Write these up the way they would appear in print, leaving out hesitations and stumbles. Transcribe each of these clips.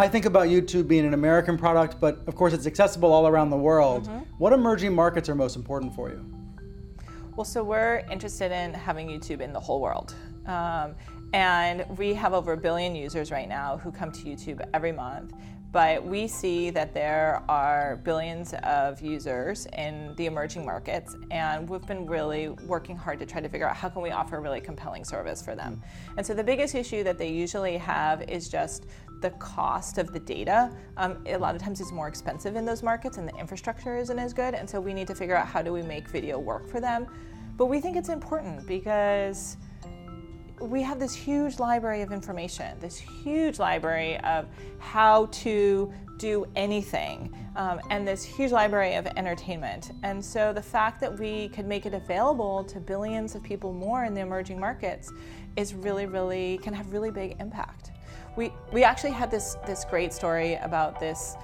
I think about YouTube being an American product, but of course it's accessible all around the world. What emerging markets are most important for you? Well, so we're interested in having YouTube in the whole world. And we have over 1 billion users right now who come to YouTube every month. But we see that there are billions of users in the emerging markets, and we've been really working hard to try to figure out how can we offer a really compelling service for them. And so the biggest issue that they usually have is just the cost of the data. A lot of times it's more expensive in those markets and the infrastructure isn't as good, and so we need to figure out how do we make video work for them. But we think it's important because we have this huge library of information, this huge library of how to do anything, and this huge library of entertainment. And so the fact that we could make it available to billions of people more in the emerging markets is really can have really big impact. We actually had this great story about this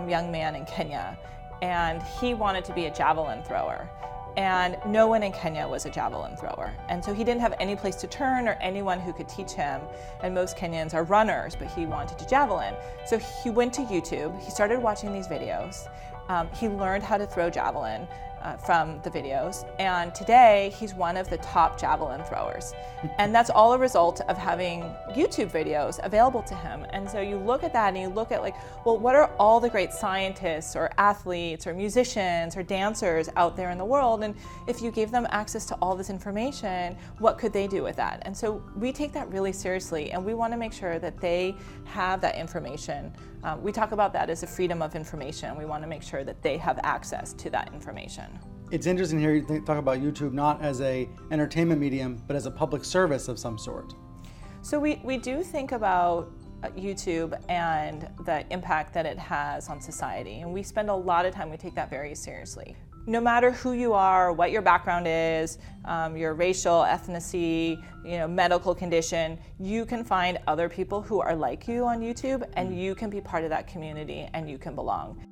young man in Kenya, and he wanted to be a javelin thrower. And no one in Kenya was a javelin thrower. And so he didn't have any place to turn or anyone who could teach him. And most Kenyans are runners, but he wanted to javelin. So he went to YouTube, he started watching these videos. He learned how to throw javelin from the videos. And today he's one of the top javelin throwers. And that's all a result of having YouTube videos available to him. And so you look at that and you look at like, well, what are all the great scientists or athletes or musicians or dancers out there in the world? And if you gave them access to all this information, what could they do with that? And so we take that really seriously, and we want to make sure that they have that information. We talk about that as a freedom of information. We want to make sure that they have access to that information. It's interesting here you talk about YouTube not as an entertainment medium, but as a public service of some sort. So we do think about YouTube and the impact that it has on society, and we spend a lot of time, we take that very seriously. No matter who you are, what your background is, your racial, ethnicity, medical condition, you can find other people who are like you on YouTube, and you can be part of that community and you can belong.